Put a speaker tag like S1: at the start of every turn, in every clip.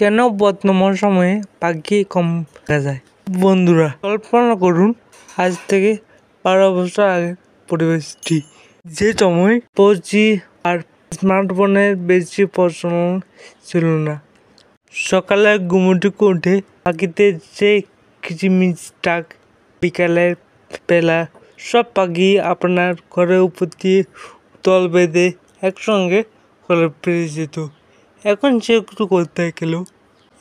S1: কেন বর্তমান সময়ে পাখি কম দেখা যায়? বন্ধুরা, কল্পনা করুন আজ থেকে 12 বছর আগের পরিবেশটি, যে সময় 4G আর স্মার্টফোনের বেশি প্রচলন ছিল না। সকালে ঘুম থেকে উঠে পাখিদের যে কিচিমিচ ডাক, বিকালের বেলা সব পাখি আপনার ঘরের উপর দিয়ে দল বেঁধে একসঙ্গে ঘরে ফিরে যেত। এখন সেগুলো কোথায় গেল?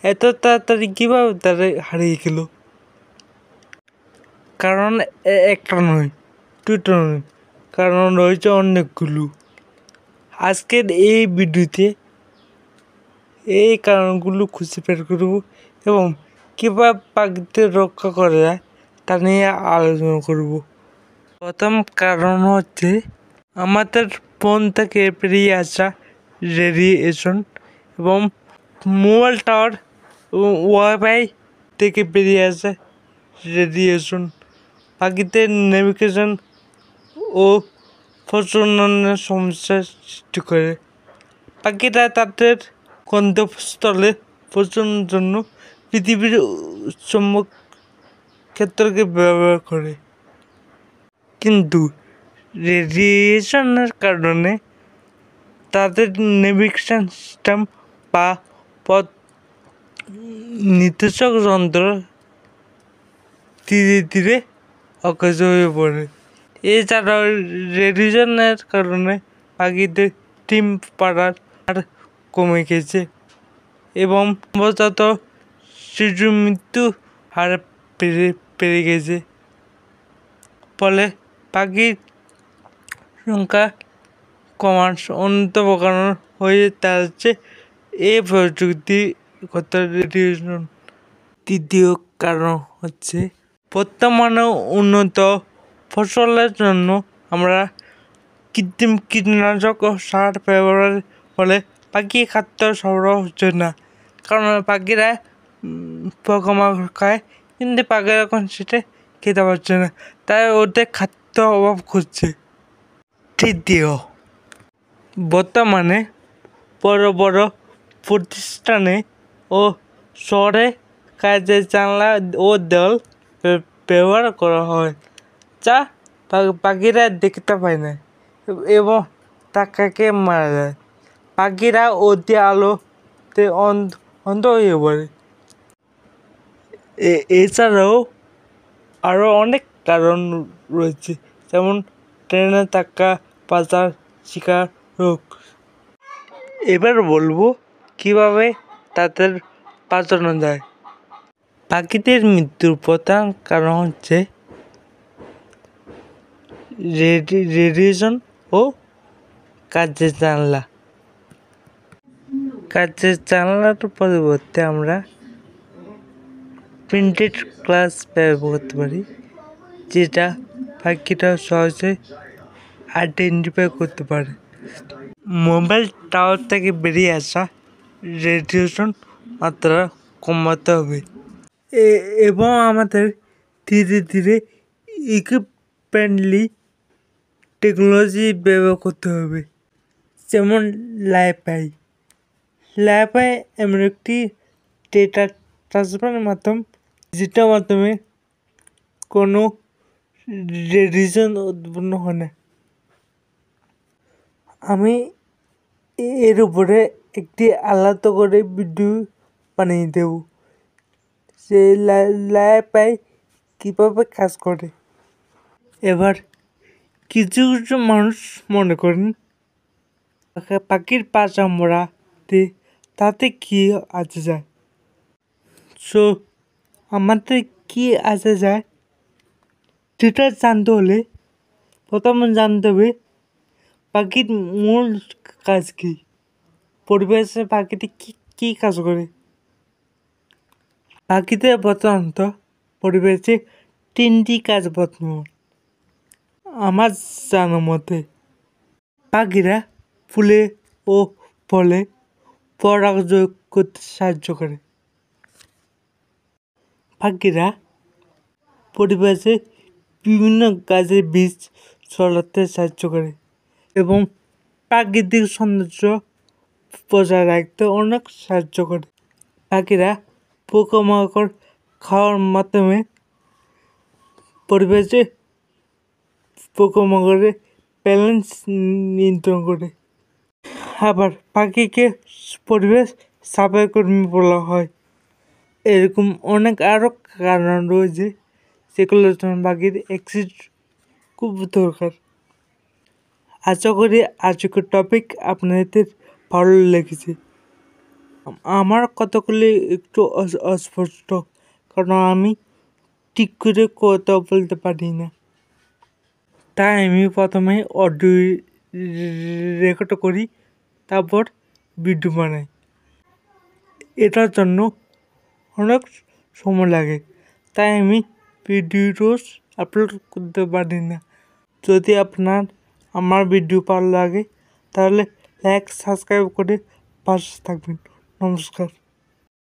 S1: এত তাড়াতাড়ি কিভাবে তারা হারিয়ে গেল? কারণ একটা নয়, দুটো নয়, কারণ রয়েছে অনেকগুলো। আজকের এই ভিডিওতে এই কারণগুলো খুঁজে বের করব এবং কীভাবে পাখিদের রক্ষা করা যায় তা নিয়ে আলোচনা করব। প্রথম কারণ হচ্ছে আমাদের ফোন থেকে বেরিয়ে আসা রেডিয়েশন এবং মোবাইল টাওয়ার এবং ওয়াইফাই থেকে বেরিয়ে আসা রেডিয়েশন পাখিদের নেভিগেশন ও প্রজননের সমস্যার সৃষ্টি করে। পাখিরা তাদের গন্তব্যস্থলে পৌঁছানোর জন্য পৃথিবীর চৌম্বক ক্ষেত্রকে ব্যবহার করে, কিন্তু রেডিয়েশনের কারণে তাদের নেভিগেশন সিস্টেম বা পথ নির্দেশক যন্ত্র ধীরে ধীরে অকেজ হয়ে পড়ে। এছাড়াও রেডিয়েশনের কারণে পাখিদের ডিম পাড়ার হার কমে গেছে এবং সম্ভবত শিশু মৃত্যু হার বেড়ে গেছে। ফলে পাখির সংখ্যা কমার অন্যতম কারণ হয়ে দাঁড়াচ্ছে এই প্রযুক্তিগত রেডিয়েশন। তৃতীয় কারণ হচ্ছে বর্তমানে উন্নত ফসলের জন্য আমরা কৃত্রিম কীটনাশক ও সার ব্যবহারের ফলে পাখি খাদ্য সরবরাহ হচ্ছে না, কারণ পাখিরা পোকামাকড় খায়, কিন্তু পাখিরা এখন সেটা খেতে পারছে না, তাই ওদের খাদ্য অভাব ঘটছে। তৃতীয়, বর্তমানে বড় বড় প্রতিষ্ঠানে ও শহরে কাজের জানলা ও দেওয়াল ব্যবহার করা হয়, যা পাখিরা দেখতে পায় না এবং তাকে মারা যায়। পাখিরা অতি আলোতে অন্ধ হয়ে পড়ে। এছাড়াও আরও অনেক কারণ রয়েছে, যেমন ট্রেনে ধাক্কা, পাচার, শিকার, রোগ। এবার বলবো কিভাবে তাদের বাঁচানো যায়। পাখিদের মৃত্যুর প্রধান কারণ হচ্ছে রেডিয়েশন ও কাচের জানলা। কাচের জানলার পরিবর্তে আমরা প্রিন্টেড গ্লাস ব্যবহার করতে পারি, যেটা পাখিটা সহজে আইডেন্টিফাই করতে পারে। মোবাইল টাওয়ার থেকে বেরিয়ে আসা রেডিয়েশন মাত্রা কমাতে হবে এবং আমাদের ধীরে ধীরে ইকো-ফ্রেন্ডলি টেকনোলজি ব্যবহার করতে হবে, যেমন লাইফাই এমন একটি ডেটা ট্রান্সফারের মাধ্যম, যেটার মাধ্যমে কোনো রেডিয়েশন উৎপন্ন হয় না। আমি এর উপরে একটি আলাদা করে ভিডিও বানিয়ে দেব, যে লাইফাই কীভাবে কাজ করে। এবার কিছু কিছু মানুষ মনে করেন পাখির পা চামড়াতে তাতে কি আসে যায়। সো আমাদের কি আসে যায় সেটা জানতে হলে প্রথমে জানতে হবে পাখির মূল কাজ কী, পরিবেশে পাখিটি কী কাজ করে। পাখিদের প্রধানত পরিবেশে 3টি কাজ বর্তমান আমার জানার মতে। পাখিরা ফুলে ও ফলে পরাগযোগ করতে সাহায্য করে। পাখিরা পরিবেশে বিভিন্ন গাছের বীজ ছড়াতে সাহায্য করে এবং প্রাকৃতিক সৌন্দর্য বজায় রাখতে অনেক সাহায্য করে। পাখিরা পোকামাকড় খাওয়ার মাধ্যমে পরিবেশে পোকামাকড়ের ব্যালেন্স নিয়ন্ত্রণ করে। আবার পাখিকে পরিবেশ সাফাই কর্মী বলা হয়। এরকম অনেক আরও কারণ রয়েছে যেগুলোর জন্য পাখির এক্সিট খুব দরকার। আশা করি আজকের টপিক আপনাদের ভালো লেগেছে। আমার কথাগুলি একটু অস্পষ্ট, কারণ আমি ঠিক করে কথা বলতে পারি না। তাই আমি প্রথমে অডিও রেকর্ড করি, তারপর ভিডিও বানাই। এটার জন্য অনেক সময় লাগে, তাই আমি ভিডিওস আপলোড করতে পারি না। যদি আপনার আমার ভিডিও ভালো লাগে তাহলে লাইক সাবস্ক্রাইব করে পাশে থাকবেন। নমস্কার।